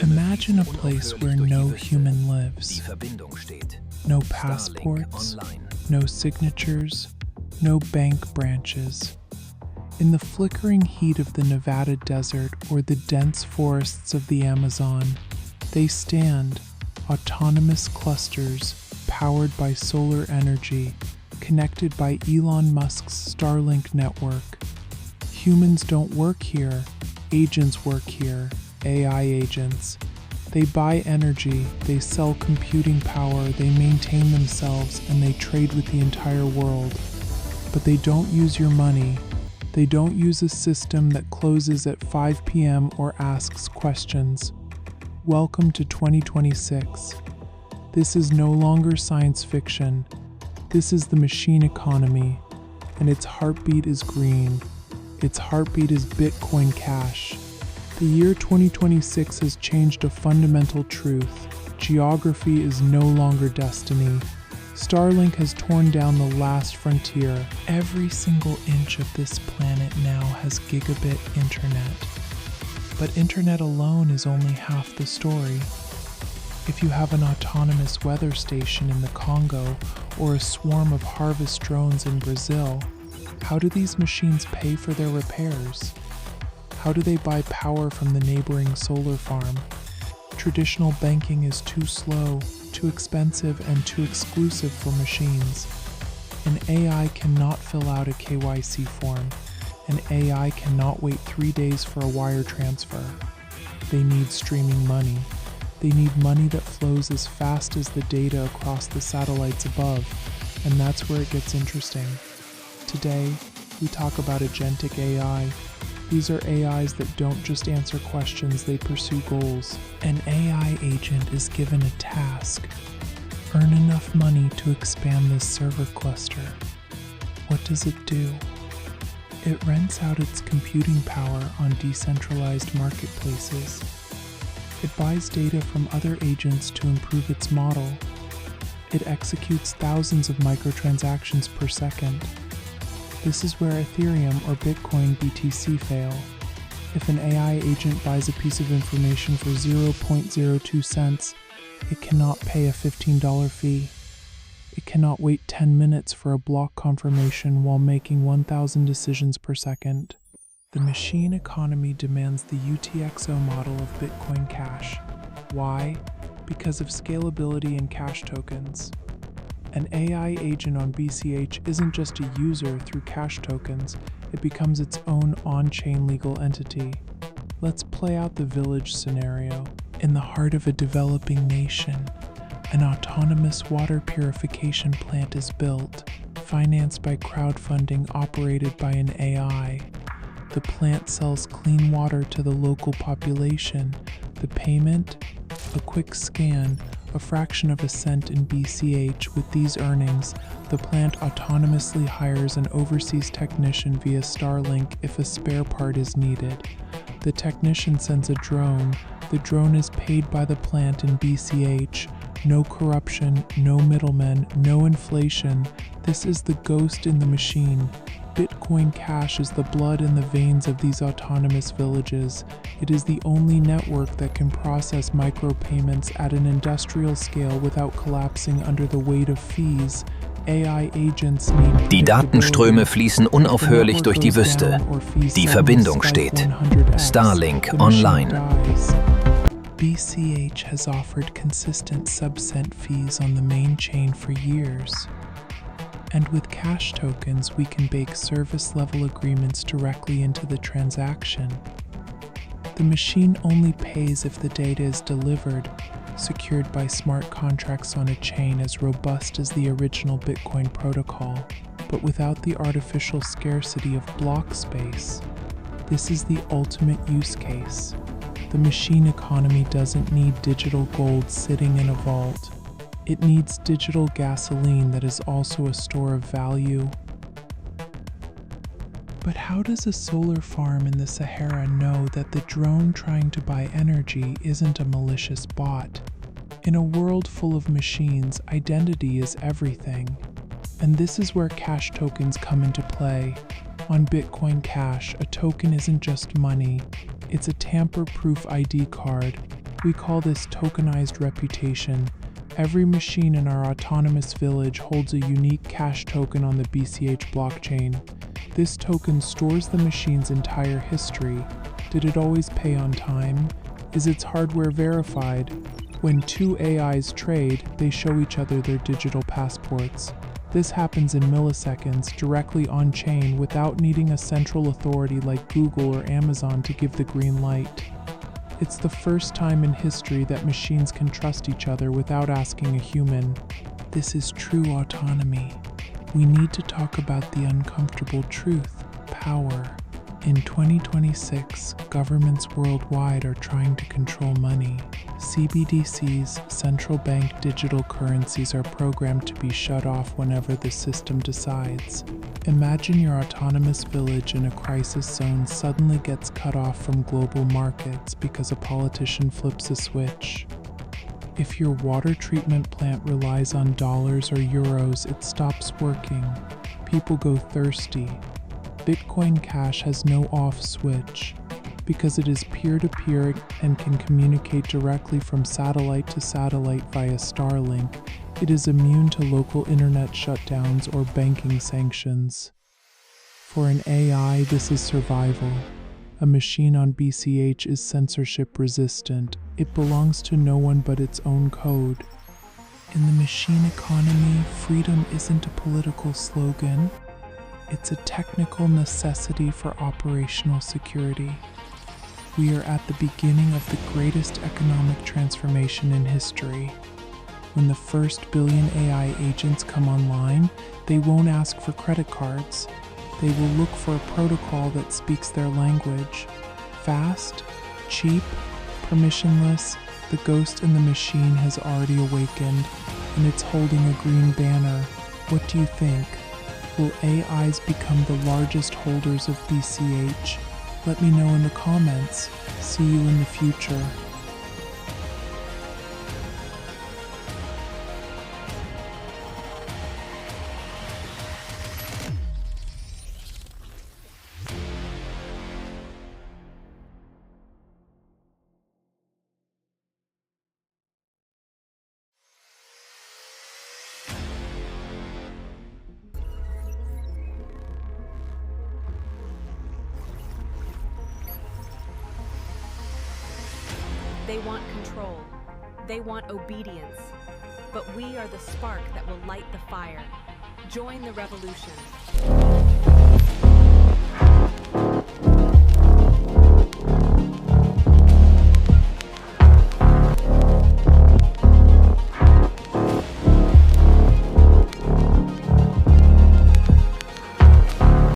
Imagine a place where no human lives. No passports, no signatures, no bank branches. In the flickering heat of the Nevada desert or the dense forests of the Amazon, they stand, autonomous clusters powered by solar energy, connected by Elon Musk's Starlink network. Humans don't work here, agents work here, AI agents. They buy energy, they sell computing power, they maintain themselves, and they trade with the entire world. But they don't use your money. They don't use a system that closes at 5 p.m. or asks questions. Welcome to 2026. This is no longer science fiction. This is the machine economy, and its heartbeat is green. Its heartbeat is Bitcoin Cash. The year 2026 has changed a fundamental truth. Geography is no longer destiny. Starlink has torn down the last frontier. Every single inch of this planet now has gigabit internet. But internet alone is only half the story. If you have an autonomous weather station in the Congo or a swarm of harvest drones in Brazil, how do these machines pay for their repairs? How do they buy power from the neighboring solar farm? Traditional banking is too slow, too expensive, and too exclusive for machines. An AI cannot fill out a KYC form. An AI cannot wait 3 days for a wire transfer. They need streaming money. They need money that flows as fast as the data across the satellites above, and that's where it gets interesting. Today, we talk about Agentic AI. These are AIs that don't just answer questions, they pursue goals. An AI agent is given a task. Earn enough money to expand this server cluster. What does it do? It rents out its computing power on decentralized marketplaces. It buys data from other agents to improve its model. It executes thousands of microtransactions per second. This is where Ethereum or Bitcoin BTC fail. If an AI agent buys a piece of information for 0.02 cents, it cannot pay a $15 fee. It cannot wait 10 minutes for a block confirmation while making 1,000 decisions per second. The machine economy demands the UTXO model of Bitcoin Cash. Why? Because of scalability and cash tokens. An AI agent on BCH isn't just a user through cash tokens, it becomes its own on-chain legal entity. Let's play out the village scenario. In the heart of a developing nation, an autonomous water purification plant is built, financed by crowdfunding operated by an AI. The plant sells clean water to the local population. The payment? A quick scan, a fraction of a cent in BCH. With these earnings, the plant autonomously hires an overseas technician via Starlink if a spare part is needed. The technician sends a drone. The drone is paid by the plant in BCH. No corruption, no middlemen, no inflation. This is the ghost in the machine. Bitcoin Cash is the blood in the veins of these autonomous villages. It is the only network that can process micropayments at an industrial scale without collapsing under the weight of fees. AI agents need Die Datenströme fließen unaufhörlich durch die Wüste. Die Verbindung steht. Starlink online. BCH has offered consistent sub-cent fees on the main chain for years. And with cash tokens, we can bake service-level agreements directly into the transaction. The machine only pays if the data is delivered, secured by smart contracts on a chain as robust as the original Bitcoin protocol, but without the artificial scarcity of block space. This is the ultimate use case. The machine economy doesn't need digital gold sitting in a vault. It needs digital gasoline that is also a store of value. But how does a solar farm in the Sahara know that the drone trying to buy energy isn't a malicious bot? In a world full of machines, identity is everything. And this is where cash tokens come into play. On Bitcoin Cash, a token isn't just money, It's a tamper-proof ID card. We call this tokenized reputation. Every machine in our autonomous village holds a unique cash token on the BCH blockchain. This token stores the machine's entire history. Did it always pay on time? Is its hardware verified? When two AIs trade, they show each other their digital passports. This happens in milliseconds, directly on-chain, without needing a central authority like Google or Amazon to give the green light. It's the first time in history that machines can trust each other without asking a human. This is true autonomy. We need to talk about the uncomfortable truth: power. In 2026, governments worldwide are trying to control money. CBDCs, central bank digital currencies, are programmed to be shut off whenever the system decides. Imagine your autonomous village in a crisis zone suddenly gets cut off from global markets because a politician flips a switch. If your water treatment plant relies on dollars or euros, it stops working. People go thirsty. Bitcoin Cash has no off switch. Because it is peer-to-peer and can communicate directly from satellite to satellite via Starlink, it is immune to local internet shutdowns or banking sanctions. For an AI, this is survival. A machine on BCH is censorship resistant. It belongs to no one but its own code. In the machine economy, freedom isn't a political slogan. It's a technical necessity for operational security. We are at the beginning of the greatest economic transformation in history. When the first billion AI agents come online, they won't ask for credit cards. They will look for a protocol that speaks their language. Fast, cheap, permissionless, the ghost in the machine has already awakened, and it's holding a green banner. What do you think? Will AIs become the largest holders of BCH? Let me know in the comments. See you in the future. They want control. They want obedience. But we are the spark that will light the fire. Join the revolution.